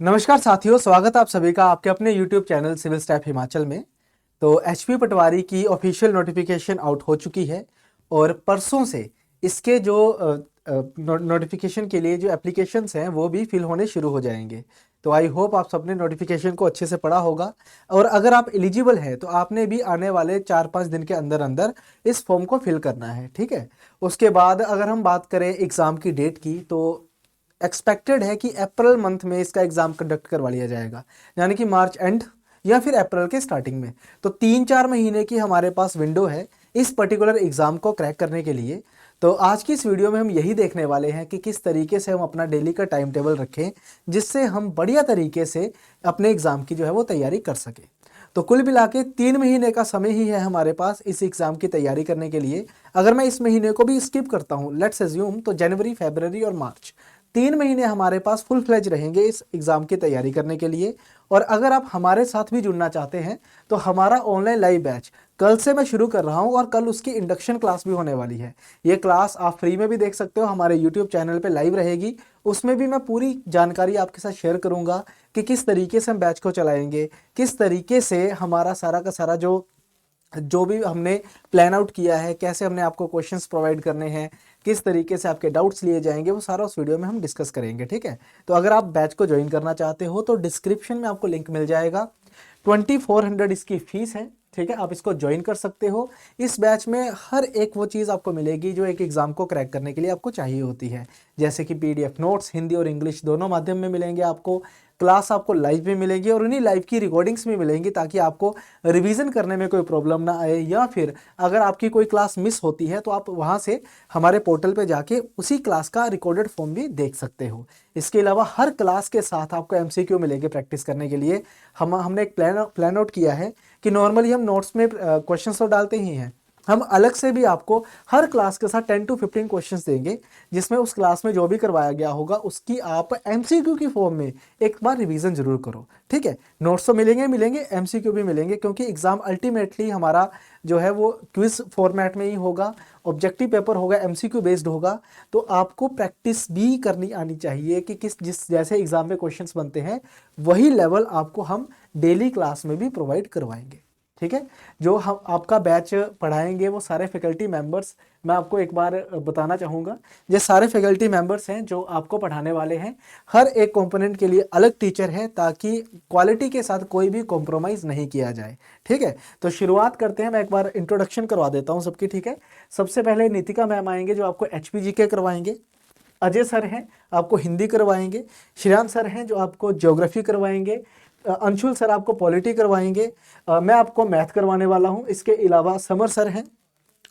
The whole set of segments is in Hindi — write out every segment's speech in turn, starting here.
नमस्कार साथियों, स्वागत है आप सभी का आपके अपने YouTube channel civil staff Himachal में। तो एचपी पटवारी की ऑफिशियल नोटिफिकेशन आउट हो चुकी है और परसों से इसके जो नोटिफिकेशन के लिए जो एप्लीकेशंस हैं वो भी फिल होने शुरू हो जाएंगे। तो आई होप आप सबने नोटिफिकेशन को अच्छे से पढ़ा होगा और अगर आप एलिजिबल हैं तो आपने भी आने वाले 4-5 दिन के अंदर अंदर इस फॉर्म को फिल करना है, ठीक है। उसके बाद अगर हम बात करें एग्ज़ाम की डेट की, तो एक्सपेक्टेड है कि अप्रैल मंथ में इसका एग्जाम कंडक्ट करवा लिया जाएगा, यानी कि मार्च एंड या फिर अप्रैल के स्टार्टिंग में। तो 3-4 महीने की हमारे पास विंडो है इस पर्टिकुलर एग्जाम को क्रैक करने के लिए। तो आज की इस वीडियो में हम यही देखने वाले हैं कि किस तरीके से हम अपना डेली का टाइम टेबल रखें जिससे हम बढ़िया तरीके से अपने एग्जाम की जो है वो तैयारी कर सकें। तो कुल मिला के 3 महीने का समय ही है हमारे पास इस एग्जाम की तैयारी करने के लिए। अगर मैं इस महीने को भी स्किप करता हूँ, लेट्स अज्यूम, तो जनवरी, फरवरी और मार्च 3 महीने हमारे पास फुल फ्लेज रहेंगे इस एग्ज़ाम की तैयारी करने के लिए। और अगर आप हमारे साथ भी जुड़ना चाहते हैं तो हमारा ऑनलाइन लाइव बैच कल से मैं शुरू कर रहा हूं और कल उसकी इंडक्शन क्लास भी होने वाली है। ये क्लास आप फ्री में भी देख सकते हो, हमारे यूट्यूब चैनल पे लाइव रहेगी। उसमें भी मैं पूरी जानकारी आपके साथ शेयर करूंगा कि किस तरीके से हम बैच को चलाएंगे, किस तरीके से हमारा सारा का सारा जो जो भी हमने प्लान आउट किया है, कैसे हमने आपको क्वेश्चंस प्रोवाइड करने हैं, किस तरीके से आपके डाउट्स लिए जाएंगे, वो सारा उस वीडियो में हम डिस्कस करेंगे, ठीक है। तो अगर आप बैच को ज्वाइन करना चाहते हो तो डिस्क्रिप्शन में आपको लिंक मिल जाएगा। 2400 इसकी फीस है, ठीक है। आप इसको ज्वाइन कर सकते हो। इस बैच में हर एक वो चीज़ आपको मिलेगी जो एक एग्ज़ाम को क्रैक करने के लिए आपको चाहिए होती है, जैसे कि पीडीएफ नोट्स हिंदी और इंग्लिश दोनों माध्यम में मिलेंगे आपको। क्लास आपको लाइव भी मिलेगी और उन्हीं लाइव की रिकॉर्डिंग्स भी मिलेंगी ताकि आपको रिवीजन करने में कोई प्रॉब्लम ना आए, या फिर अगर आपकी कोई क्लास मिस होती है तो आप वहाँ से हमारे पोर्टल पे जाके उसी क्लास का रिकॉर्डेड फॉर्म भी देख सकते हो। इसके अलावा हर क्लास के साथ आपको एमसीक्यू मिलेंगे प्रैक्टिस करने के लिए। हमने एक प्लान आउट किया है कि नॉर्मली हम नोट्स में क्वेश्चंस तो डालते ही हैं, हम अलग से भी आपको हर क्लास के साथ 10 to 15 क्वेश्चंस देंगे जिसमें उस क्लास में जो भी करवाया गया होगा उसकी आप एमसीक्यू की फॉर्म में एक बार रिवीजन जरूर करो, ठीक है। नोट्स तो मिलेंगे, एमसीक्यू भी मिलेंगे, क्योंकि एग्जाम अल्टीमेटली हमारा जो है वो क्विज फॉर्मेट में ही होगा, ऑब्जेक्टिव पेपर होगा, एमसीक्यू बेस्ड होगा। तो आपको प्रैक्टिस भी करनी आनी चाहिए कि किस जिस जैसे एग्जाम में क्वेश्चंस बनते हैं वही लेवल आपको हम डेली क्लास में भी प्रोवाइड करवाएंगे, ठीक है। जो हम आपका बैच पढ़ाएंगे वो सारे फैकल्टी मेंबर्स, मैं आपको एक बार बताना चाहूँगा, ये सारे फैकल्टी मेंबर्स हैं जो आपको पढ़ाने वाले हैं। हर एक कंपोनेंट के लिए अलग टीचर है ताकि क्वालिटी के साथ कोई भी कॉम्प्रोमाइज़ नहीं किया जाए, ठीक है। तो शुरुआत करते हैं, मैं एक बार इंट्रोडक्शन करवा देता हूँ सबकी, ठीक है। सबसे पहले नितिका मैम आएंगे जो आपको एचपीजी के करवाएंगे। अजय सर हैं, आपको हिंदी करवाएंगे। श्रेयांश सर हैं जो आपको ज्योग्राफी करवाएंगे। अंशुल सर आपको पॉलिटी करवाएंगे। मैं आपको मैथ करवाने वाला हूं। इसके अलावा समर सर हैं,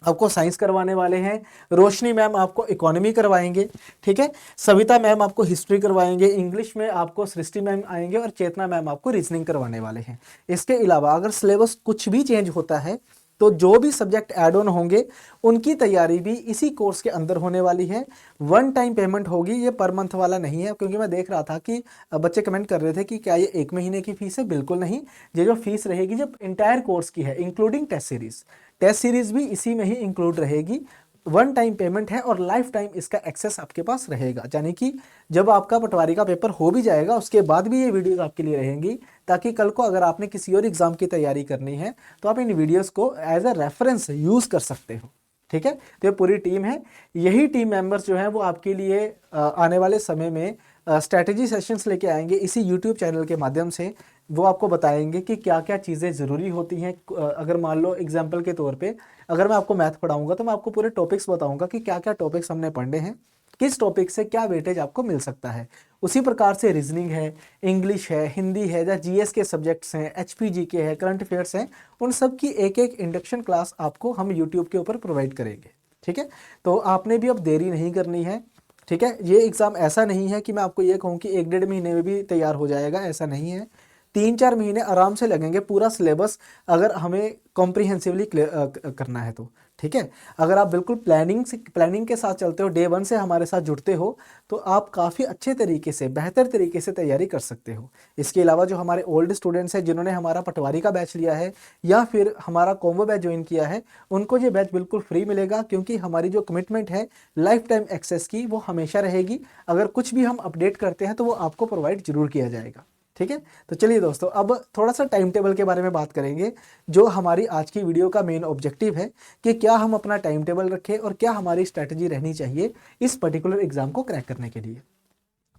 आपको साइंस करवाने वाले हैं। रोशनी मैम आपको इकोनॉमी करवाएंगे, ठीक है। सविता मैम आपको हिस्ट्री करवाएंगे। इंग्लिश में आपको सृष्टि मैम आएंगे और चेतना मैम आपको रीजनिंग करवाने वाले हैं। इसके अलावा अगर सिलेबस कुछ भी चेंज होता है तो जो भी सब्जेक्ट ऐड ऑन होंगे उनकी तैयारी भी इसी कोर्स के अंदर होने वाली है। वन टाइम पेमेंट होगी, ये पर मंथ वाला नहीं है, क्योंकि मैं देख रहा था कि बच्चे कमेंट कर रहे थे कि क्या ये 1 महीने की फीस है। बिल्कुल नहीं, ये जो फीस रहेगी जब इंटायर कोर्स की है इंक्लूडिंग टेस्ट सीरीज भी इसी में ही इंक्लूड रहेगी। वन टाइम पेमेंट है और लाइफ टाइम इसका एक्सेस आपके पास रहेगा, यानी कि जब आपका पटवारी का पेपर हो भी जाएगा उसके बाद भी ये वीडियोस आपके लिए रहेंगी, ताकि कल को अगर आपने किसी और एग्जाम की तैयारी करनी है तो आप इन वीडियोस को एज अ रेफरेंस यूज कर सकते हो, ठीक है। तो ये पूरी टीम है, यही टीम मेंबर्स जो है वो आपके लिए आने वाले समय में स्ट्रैटेजी सेशंस लेके आएंगे इसी यूट्यूब चैनल के माध्यम से। वो आपको बताएंगे कि क्या क्या चीज़ें ज़रूरी होती हैं। अगर मान लो एग्जाम्पल के तौर पे अगर मैं आपको मैथ पढ़ाऊंगा तो मैं आपको पूरे टॉपिक्स बताऊंगा कि क्या क्या टॉपिक्स हमने पढ़ने हैं, किस टॉपिक से क्या वेटेज आपको मिल सकता है। उसी प्रकार से रीजनिंग है, इंग्लिश है, हिंदी है, या जीएस के सब्जेक्ट्स हैं, एचपीजी के हैं, करंट अफेयर्स हैं, उन सब की एक एक इंडक्शन क्लास आपको हम यूट्यूब के ऊपर प्रोवाइड करेंगे, ठीक है। तो आपने भी अब देरी नहीं करनी है, ठीक है। ये एग्ज़ाम ऐसा नहीं है कि मैं आपको ये कहूँ कि 1-1.5 महीने में भी तैयार हो जाएगा, ऐसा नहीं है। 3-4 महीने आराम से लगेंगे पूरा सिलेबस अगर हमें कॉम्प्रिहेंसिवली करना है तो, ठीक है। अगर आप बिल्कुल प्लानिंग के साथ चलते हो, डे 1 से हमारे साथ जुड़ते हो, तो आप काफ़ी अच्छे तरीके से, बेहतर तरीके से तैयारी कर सकते हो। इसके अलावा जो हमारे ओल्ड स्टूडेंट्स हैं जिन्होंने हमारा पटवारी का बैच लिया है या फिर हमारा कॉम्बो बैच ज्वाइन किया है, उनको ये बैच बिल्कुल फ्री मिलेगा, क्योंकि हमारी जो कमिटमेंट है लाइफ टाइम एक्सेस की वो हमेशा रहेगी। अगर कुछ भी हम अपडेट करते हैं तो वो आपको प्रोवाइड जरूर किया जाएगा, ठीक है। तो चलिए दोस्तों, अब थोड़ा सा टाइम टेबल के बारे में बात करेंगे, जो हमारी आज की वीडियो का मेन ऑब्जेक्टिव है कि क्या हम अपना टाइम टेबल रखें और क्या हमारी स्ट्रैटेजी रहनी चाहिए इस पर्टिकुलर एग्जाम को क्रैक करने के लिए।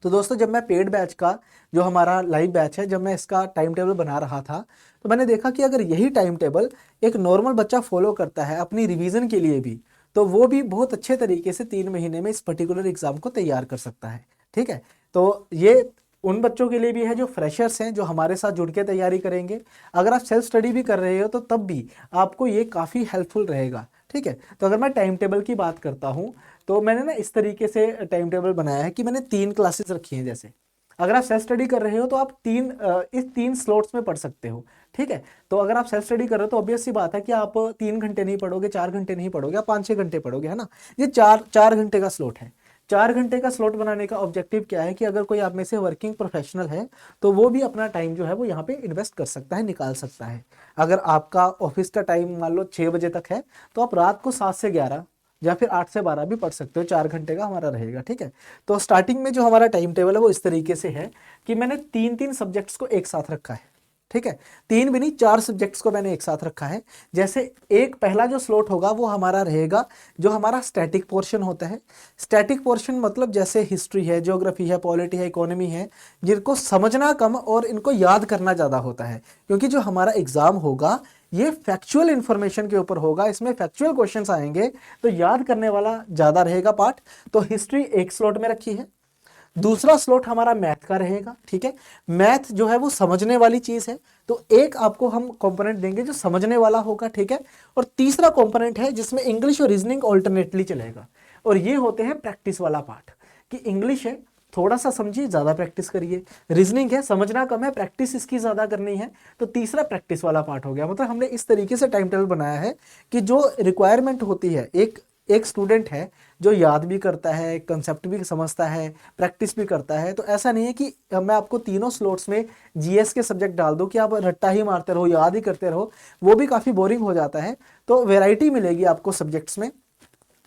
तो दोस्तों, जब मैं पेड बैच का, जो हमारा लाइव बैच है, जब मैं इसका टाइम टेबल बना रहा था, तो मैंने देखा कि अगर यही टाइम टेबल एक नॉर्मल बच्चा फॉलो करता है अपनी रिवीजन के लिए भी, तो वो भी बहुत अच्छे तरीके से 3 महीने में इस पर्टिकुलर एग्जाम को तैयार कर सकता है, ठीक है। तो ये उन बच्चों के लिए भी है जो फ्रेशर्स हैं, जो हमारे साथ जुड़ के तैयारी करेंगे। अगर आप सेल्फ स्टडी भी कर रहे हो तो तब भी आपको ये काफ़ी हेल्पफुल रहेगा, ठीक है। तो अगर मैं टाइम टेबल की बात करता हूँ, तो मैंने ना इस तरीके से टाइम टेबल बनाया है कि मैंने 3 क्लासेस रखी हैं। जैसे अगर आप सेल्फ स्टडी कर रहे हो तो आप इस 3 स्लॉट्स में पढ़ सकते हो, ठीक है। तो अगर आप सेल्फ स्टडी कर रहे हो तो ऑब्वियस सी बात है कि आप 3 घंटे नहीं पढ़ोगे, 4 घंटे नहीं पढ़ोगे, आप 5-6 घंटे पढ़ोगे, है ना। ये 4 घंटे का स्लॉट है। 4 घंटे का स्लॉट बनाने का ऑब्जेक्टिव क्या है कि अगर कोई आप में से वर्किंग प्रोफेशनल है तो वो भी अपना टाइम जो है वो यहाँ पे इन्वेस्ट कर सकता है, निकाल सकता है। अगर आपका ऑफिस का टाइम मान लो 6 बजे तक है, तो आप रात को 7 से 11 या फिर 8 से 12 भी पढ़ सकते हो, 4 घंटे का हमारा रहेगा, ठीक है। तो स्टार्टिंग में जो हमारा टाइम टेबल है वो इस तरीके से है कि मैंने 3-3 सब्जेक्ट्स को एक साथ रखा है, ठीक है। 3 भी नहीं, 4 सब्जेक्ट्स को मैंने एक साथ रखा है। जैसे एक पहला जो स्लॉट होगा वो हमारा रहेगा जो हमारा स्टैटिक पोर्शन होता है। स्टैटिक पोर्शन मतलब जैसे हिस्ट्री है, ज्योग्राफी है, पॉलिटी है, इकोनॉमी है, जिनको समझना कम और इनको याद करना ज़्यादा होता है, क्योंकि जो हमारा एग्जाम होगा ये फैक्चुअल इंफॉर्मेशन के ऊपर होगा, इसमें फैक्चुअल क्वेश्चंस आएंगे, तो याद करने वाला ज़्यादा रहेगा पार्ट। तो हिस्ट्री एक स्लॉट में रखी है। दूसरा स्लॉट हमारा मैथ का रहेगा, ठीक है। मैथ जो है वो समझने वाली चीज है, तो एक आपको हम कंपोनेंट देंगे जो समझने वाला होगा, ठीक है। और तीसरा कंपोनेंट है जिसमें इंग्लिश और रीजनिंग ऑल्टरनेटली चलेगा, और ये होते हैं प्रैक्टिस वाला पार्ट, कि इंग्लिश है थोड़ा सा समझिए, ज्यादा प्रैक्टिस करिए, रीजनिंग है समझना कम है, प्रैक्टिस इसकी ज्यादा करनी है, तो तीसरा प्रैक्टिस वाला पार्ट हो गया। मतलब हमने इस तरीके से टाइम टेबल बनाया है कि जो रिक्वायरमेंट होती है, एक स्टूडेंट है जो याद भी करता है, कंसेप्ट भी समझता है, प्रैक्टिस भी करता है, तो ऐसा नहीं है कि मैं आपको तीनों स्लॉट्स में जीएस के सब्जेक्ट डाल दूं कि आप रट्टा ही मारते रहो, याद ही करते रहो, वो भी काफ़ी बोरिंग हो जाता है। तो वैरायटी मिलेगी आपको सब्जेक्ट्स में,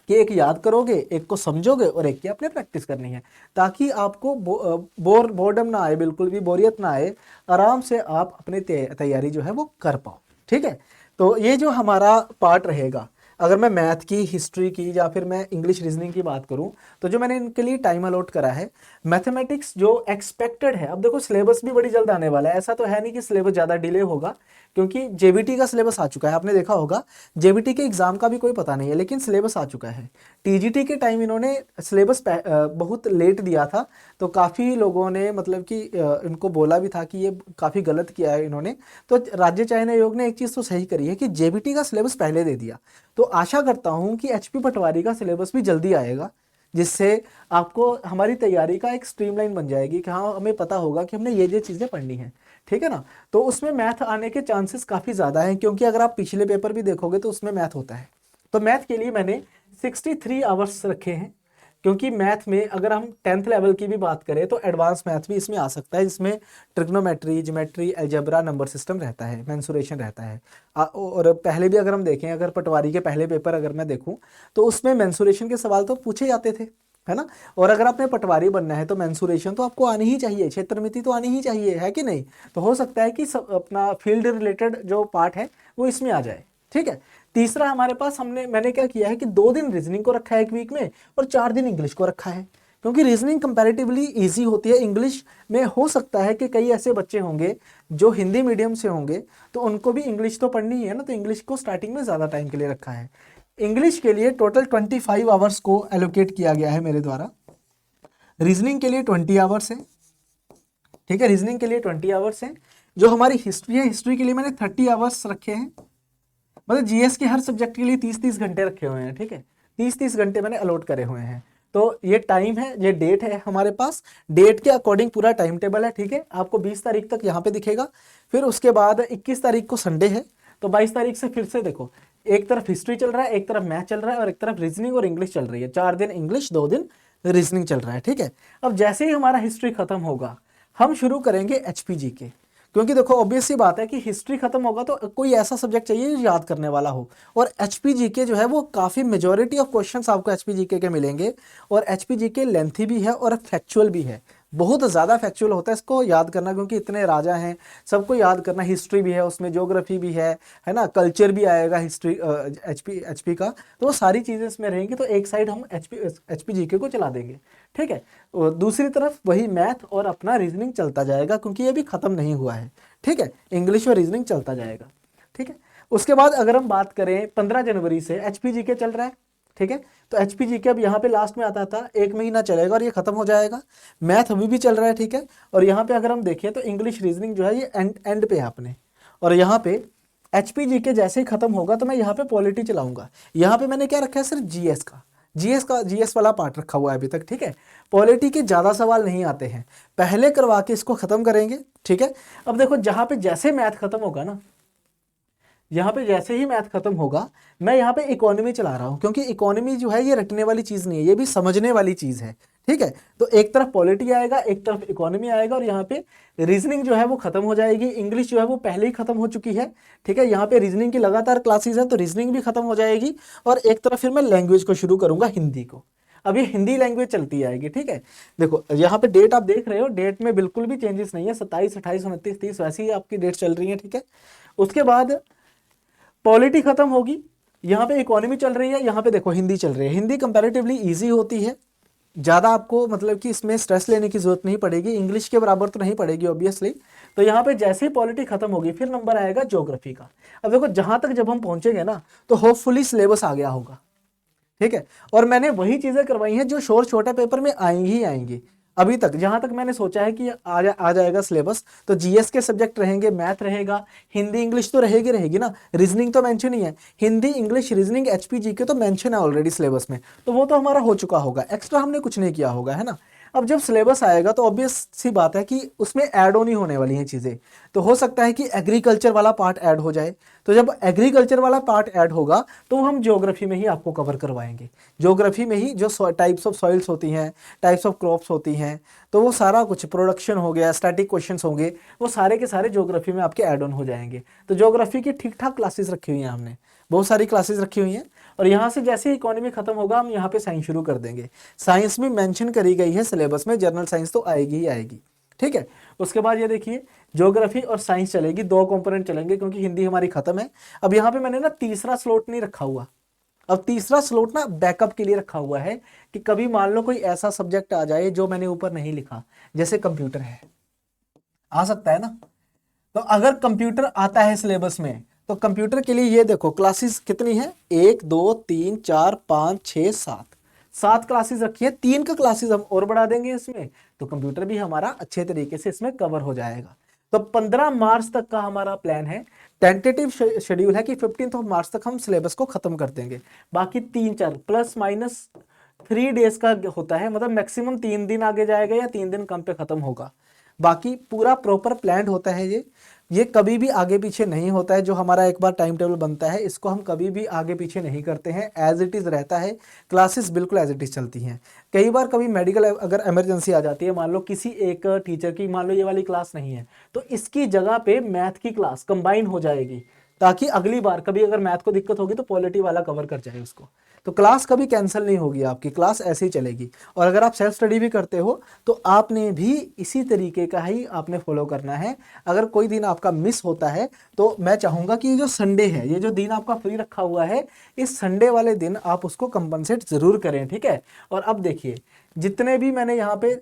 कि एक याद करोगे, एक को समझोगे और एक की आपने प्रैक्टिस करनी है, ताकि आपको बोर्डम ना आए, बिल्कुल भी बोरियत ना आए, आराम से आप अपनी तैयारी जो है वो कर पाओ, ठीक है। तो ये जो हमारा पार्ट रहेगा, अगर मैं मैथ की, हिस्ट्री की या फिर मैं इंग्लिश रीजनिंग की बात करूं, तो जो मैंने इनके लिए टाइम अलॉट करा है, मैथमेटिक्स जो एक्सपेक्टेड है, अब देखो सिलेबस भी बड़ी जल्द आने वाला है, ऐसा तो है नहीं कि सिलेबस ज़्यादा डिले होगा, क्योंकि जेबीटी का सिलेबस आ चुका है, आपने देखा होगा। जेबीटी के एग्जाम का भी कोई पता नहीं है, लेकिन सिलेबस आ चुका है। टीजीटी के टाइम इन्होंने सिलेबस बहुत लेट दिया था, तो काफ़ी लोगों ने मतलब कि इनको बोला भी था कि ये काफ़ी गलत किया है इन्होंने। तो राज्य चयन आयोग ने एक चीज़ तो सही करी है कि जेबीटी का सिलेबस पहले दे दिया। तो आशा करता हूँ कि एचपी पटवारी का सिलेबस भी जल्दी आएगा, जिससे आपको हमारी तैयारी का एक स्ट्रीमलाइन बन जाएगी कि हाँ, हमें पता होगा कि हमने ये चीज़ें पढ़नी है, ठीक है ना। तो उसमें मैथ आने के चांसेस काफ़ी ज़्यादा हैं, क्योंकि अगर आप पिछले पेपर भी देखोगे तो उसमें मैथ होता है। तो मैथ के लिए मैंने 63 आवर्स रखे हैं, क्योंकि मैथ में अगर हम 10th लेवल की भी बात करें तो एडवांस मैथ भी इसमें आ सकता है, जिसमें trigonometry, geometry, algebra, number system रहता है, मेंसुरेशन रहता है। और पहले भी अगर हम देखें, अगर पटवारी के पहले पेपर अगर मैं देखूं, तो उसमें मेंसुरेशन के सवाल तो पूछे जाते थे, है ना। और अगर आपने पटवारी बनना है तो मेंसुरेशन तो आपको आनी ही चाहिए, क्षेत्रमिति तो आनी ही चाहिए, है कि नहीं। तो हो सकता है कि अपना फील्ड रिलेटेड जो पार्ट है वो इसमें आ जाए, ठीक है। तीसरा हमारे पास मैंने क्या किया है कि 2 दिन रीजनिंग को रखा है एक वीक में, और 4 दिन इंग्लिश को रखा है, क्योंकि रीजनिंग कंपैरेटिवली इजी होती है। इंग्लिश में हो सकता है कि कई ऐसे बच्चे होंगे जो हिंदी मीडियम से होंगे, तो उनको भी इंग्लिश तो पढ़नी ही है ना, तो इंग्लिश को स्टार्टिंग में ज़्यादा टाइम के लिए रखा है। इंग्लिश के लिए टोटल 25 आवर्स को एलोकेट किया गया है मेरे द्वारा। रीजनिंग के लिए 20 आवर्स है, ठीक है, रीजनिंग के लिए 20 आवर्स है। जो हमारी हिस्ट्री है, हिस्ट्री के लिए मैंने 30 आवर्स रखे हैं, मतलब जीएस के हर सब्जेक्ट के लिए 30-30 घंटे रखे हुए हैं, ठीक है, 30-30 घंटे मैंने अलॉट करे हुए हैं। तो ये टाइम है, ये डेट है हमारे पास, डेट के अकॉर्डिंग पूरा टाइम टेबल है, ठीक है। आपको 20 तारीख तक यहाँ पे दिखेगा, फिर उसके बाद 21 तारीख को संडे है, तो 22 तारीख से फिर से देखो, एक तरफ हिस्ट्री चल रहा है, एक तरफ मैथ चल रहा है और एक तरफ रीजनिंग और इंग्लिश चल रही है। 4 दिन इंग्लिश, 2 दिन रीजनिंग चल रहा है, ठीक है। अब जैसे ही हमारा हिस्ट्री खत्म होगा, हम शुरू करेंगे एचपीजी के, क्योंकि देखो ऑब्वियस सी बात है कि हिस्ट्री खत्म होगा तो कोई ऐसा सब्जेक्ट चाहिए जो याद करने वाला हो, और एचपीजीके जो है वो काफ़ी मेजॉरिटी ऑफ क्वेश्चंस आपको एचपीजीके के मिलेंगे, और एचपीजीके लेंथी भी है और फैक्चुअल भी है, बहुत ज़्यादा फैक्चुअल होता है इसको याद करना, क्योंकि इतने राजा हैं, सबको याद करना। हिस्ट्री भी है उसमें, ज्योग्राफी भी है ना, कल्चर भी आएगा हिस्ट्री एचपी का, तो वो सारी चीज़ें इसमें रहेंगी। तो एक साइड हम एचपीजीके को चला देंगे, ठीक है। और दूसरी तरफ वही मैथ और अपना रीजनिंग चलता जाएगा, क्योंकि ये भी खत्म नहीं हुआ है, ठीक है। इंग्लिश और रीजनिंग चलता जाएगा, ठीक है। उसके बाद अगर हम बात करें 15 जनवरी से एचपीजीके चल रहा है, ठीक है। तो एचपीजीके अब यहाँ पे लास्ट में आता था, 1 महीना चलेगा और ये खत्म हो जाएगा। मैथ अभी भी चल रहा है, ठीक है। और यहाँ पे अगर हम देखें तो इंग्लिश रीजनिंग जो है ये एंड पे है अपने, और यहाँ पे एचपीजीके जैसे ही खत्म होगा तो मैं यहाँ पे पॉलिटी चलाऊंगा। यहाँ पे मैंने क्या रखा है, सिर्फ जीएस वाला पार्ट रखा हुआ है अभी तक, ठीक है। पॉलिटी के ज़्यादा सवाल नहीं आते हैं, पहले करवा के इसको ख़त्म करेंगे, ठीक है। अब देखो जहाँ पे जैसे मैथ खत्म होगा ना, यहाँ पे जैसे ही मैथ खत्म होगा, मैं यहाँ पे इकोनॉमी चला रहा हूँ, क्योंकि इकोनॉमी जो है ये रटने वाली चीज़ नहीं है, ये भी समझने वाली चीज़ है, ठीक है। तो एक तरफ पॉलिटी आएगा, एक तरफ इकोनॉमी आएगा, और यहाँ पे रीजनिंग जो है वो खत्म हो जाएगी। इंग्लिश जो है वो पहले ही खत्म हो चुकी है, ठीक है। यहाँ पे रीजनिंग की लगातार क्लासेज है, तो रीजनिंग भी खत्म हो जाएगी, और एक तरफ फिर मैं लैंग्वेज को शुरू करूंगा, हिंदी को। अब ये हिंदी लैंग्वेज चलती आएगी, ठीक है। देखो यहाँ पे डेट आप देख रहे हो, डेट में बिल्कुल भी चेंजेस नहीं है, 27, 28, 29, 30 वैसी ही आपकी डेट चल रही है, ठीक है। उसके बाद पॉलिटी खत्म होगी, यहाँ पे इकोनॉमी चल रही है, यहाँ पे देखो हिंदी चल रही है। हिंदी कंपैरेटिवली इजी होती है, ज़्यादा आपको मतलब कि इसमें स्ट्रेस लेने की जरूरत नहीं पड़ेगी, इंग्लिश के बराबर तो नहीं पड़ेगी ऑब्वियसली। तो यहाँ पे जैसे ही पॉलिटी खत्म होगी, फिर नंबर आएगा ज्योग्राफी का। अब देखो जहाँ तक जब हम पहुंचेंगे ना, तो होपफुली सिलेबस आ गया होगा, ठीक है। और मैंने वही चीज़ें करवाई हैं जो छोटे पेपर में आएंगी ही आएंगी। अभी तक जहां तक मैंने सोचा है कि आ जाएगा सिलेबस, तो जीएस के सब्जेक्ट रहेंगे, मैथ रहेगा, हिंदी इंग्लिश तो रहेगी ना, रीजनिंग तो मेंशन ही है। हिंदी इंग्लिश रीजनिंग एचपीजीके तो मेंशन है ऑलरेडी सिलेबस में, तो वो तो हमारा हो चुका होगा, एक्स्ट्रा हमने कुछ नहीं किया होगा, है ना। अब जब सिलेबस आएगा तो ऑब्वियस सी बात है कि उसमें ऐड ऑन ही होने वाली हैं चीज़ें। तो हो सकता है कि एग्रीकल्चर वाला पार्ट ऐड हो जाए, तो जब एग्रीकल्चर वाला पार्ट ऐड होगा तो हम ज्योग्राफी में ही आपको कवर करवाएंगे। ज्योग्राफी में ही जो टाइप्स ऑफ सॉइल्स होती हैं, टाइप्स ऑफ क्रॉप्स होती हैं, तो वो सारा कुछ प्रोडक्शन हो गया, स्टैटिक क्वेश्चंस होंगे, वो सारे के सारे ज्योग्राफी में आपके ऐड ऑन हो जाएंगे। तो ज्योग्राफी की ठीक ठाक क्लासेस रखी हुई हैं हमने, बहुत सारी क्लासेस रखी हुई हैं। और यहाँ से जैसे ही इकोनॉमी खत्म होगा, हम यहाँ पे साइंस शुरू कर देंगे। साइंस भी मेंशन करी गई है सिलेबस में, जनरल साइंस तो आएगी ही आएगी, ठीक है। उसके बाद ये देखिए ज्योग्राफी और साइंस चलेगी, 2 कंपोनेंट चलेंगे, क्योंकि हिंदी हमारी खत्म है। अब यहाँ पे मैंने ना तीसरा स्लॉट नहीं रखा हुआ, अब तीसरा स्लॉट ना बैकअप के लिए रखा हुआ है, कि कभी मान लो कोई ऐसा सब्जेक्ट आ जाए जो मैंने ऊपर नहीं लिखा, जैसे कंप्यूटर है, आ सकता है ना। तो अगर कंप्यूटर आता है सिलेबस में, तो कंप्यूटर के लिए ये देखो क्लासेस कितनी है, 1 2 3 4 5 6 7 क्लासेस रखी है। 3 का क्लासेस हम और बढ़ा देंगे इसमें, तो कंप्यूटर भी हमारा अच्छे तरीके से इसमें कवर हो जाएगा। तो 15 मार्च तक का हमारा प्लान है, टेंटेटिव शेड्यूल है कि 15 मार्च तक हम सिलेबस को खत्म कर देंगे। बाकी 3-4 प्लस माइनस 3 डेज का होता है, मतलब मैक्सिमम 3 दिन आगे जाएगा या 3 दिन कम पे खत्म होगा। बाकी पूरा प्रॉपर प्लान होता है ये कभी भी आगे पीछे नहीं होता है। जो हमारा एक बार टाइम टेबल बनता है, इसको हम कभी भी आगे पीछे नहीं करते हैं, एज इट इज़ रहता है। क्लासेस बिल्कुल एज इट इज़ चलती हैं। कई बार कभी मेडिकल अगर इमरजेंसी आ जाती है, मान लो किसी एक टीचर की, मान लो ये वाली क्लास नहीं है, तो इसकी जगह पे मैथ की क्लास कंबाइन हो जाएगी, ताकि अगली बार कभी अगर मैथ को दिक्कत होगी तो पॉलिटी वाला कवर कर जाए उसको। तो क्लास कभी कैंसिल नहीं होगी, आपकी क्लास ऐसे ही चलेगी। और अगर आप सेल्फ स्टडी भी करते हो तो आपने भी इसी तरीके का ही आपने फॉलो करना है। अगर कोई दिन आपका मिस होता है तो मैं चाहूँगा कि ये जो संडे है, ये जो दिन आपका फ्री रखा हुआ है, इस संडे वाले दिन आप उसको कंपनसेट ज़रूर करें, ठीक है। और अब देखिए जितने भी मैंने यहाँ पे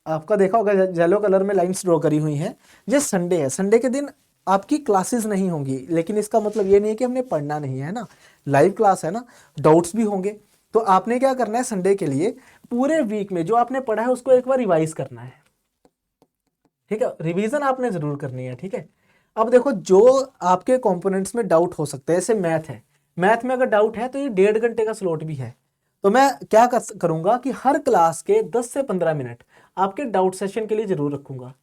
आपका देखा होगा येलो कलर में लाइन्स ड्रॉ करी हुई हैं, ये संडे है। संडे के दिन आपकी क्लासेस नहीं होंगी, लेकिन इसका मतलब ये नहीं है कि हमने पढ़ना नहीं है ना, लाइव क्लास है ना, डाउट्स भी होंगे। तो आपने क्या करना है, संडे के लिए पूरे वीक में जो आपने पढ़ा है उसको एक बार रिवाइज करना है, ठीक है। रिवीजन आपने जरूर करनी है, ठीक है। अब देखो जो आपके कंपोनेंट्स में डाउट हो सकते हैं, जैसे मैथ है, मैथ में अगर डाउट है तो ये 1.5 घंटे का स्लॉट भी है। तो मैं क्या करूंगा कि हर क्लास के 10 से 15 मिनट आपके डाउट सेशन के लिए जरूर रखूंगा।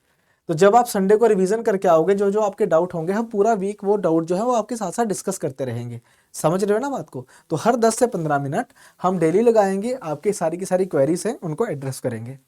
तो जब आप संडे को रिवीजन करके आओगे, जो जो आपके डाउट होंगे, हम पूरा वीक वो डाउट जो है वो आपके साथ साथ डिस्कस करते रहेंगे। समझ रहे हो ना बात को? तो हर 10 से 15 मिनट हम डेली लगाएंगे, आपकी सारी की सारी क्वेरीज हैं उनको एड्रेस करेंगे।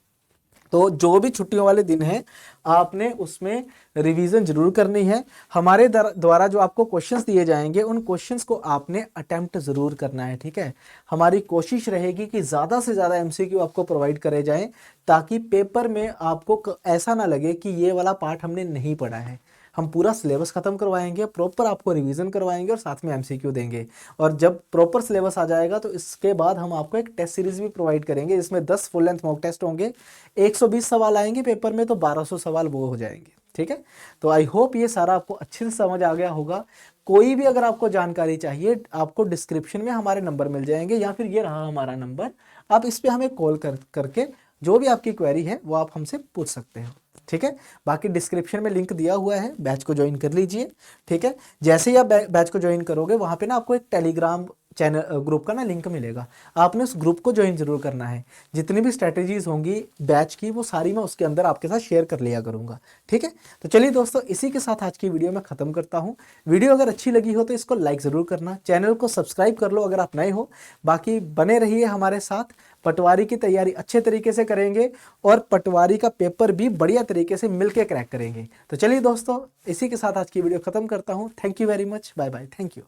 तो जो भी छुट्टियों वाले दिन हैं आपने उसमें रिवीजन जरूर करनी है। हमारे द्वारा जो आपको क्वेश्चंस दिए जाएंगे उन क्वेश्चंस को आपने अटेम्प्ट जरूर करना है, ठीक है। हमारी कोशिश रहेगी कि ज़्यादा से ज़्यादा एमसीक्यू आपको प्रोवाइड करे जाएं, ताकि पेपर में आपको ऐसा ना लगे कि ये वाला पार्ट हमने नहीं पढ़ा है। हम पूरा सिलेबस खत्म करवाएंगे, प्रॉपर आपको रिवीजन करवाएंगे और साथ में एमसीक्यू देंगे। और जब प्रॉपर सिलेबस आ जाएगा तो इसके बाद हम आपको एक टेस्ट सीरीज भी प्रोवाइड करेंगे, जिसमें 10 फुल लेंथ मॉक टेस्ट होंगे। 120 सवाल आएंगे पेपर में, तो 1200 सवाल वो हो जाएंगे, ठीक है। तो आई होप ये सारा आपको अच्छे से समझ आ गया होगा। कोई भी अगर आपको जानकारी चाहिए, आपको डिस्क्रिप्शन में हमारे नंबर मिल जाएंगे, या फिर ये रहा हमारा नंबर, आप इस पे हमें कॉल करके जो भी आपकी क्वेरी है वो आप हमसे पूछ सकते हो, ठीक है। बाकी डिस्क्रिप्शन में लिंक दिया हुआ है, बैच को ज्वाइन कर लीजिए, ठीक है। जैसे ही आप बैच को ज्वाइन करोगे, वहाँ पे ना आपको एक टेलीग्राम चैनल ग्रुप का ना लिंक मिलेगा। आपने उस ग्रुप को ज्वाइन जरूर करना है। जितनी भी स्ट्रेटेजीज होंगी बैच की, वो सारी मैं उसके अंदर आपके साथ शेयर कर लिया करूँगा, ठीक है। तो चलिए दोस्तों, इसी के साथ आज की वीडियो मैं ख़त्म करता हूँ। वीडियो अगर अच्छी लगी हो तो इसको लाइक ज़रूर करना, चैनल को सब्सक्राइब कर लो अगर आप नए हो। बाकी बने रहिए हमारे साथ, पटवारी की तैयारी अच्छे तरीके से करेंगे और पटवारी का पेपर भी बढ़िया तरीके से मिलके क्रैक करेंगे। तो चलिए दोस्तों, इसी के साथ आज की वीडियो खत्म करता हूँ। Thank you very much, bye bye, thank you.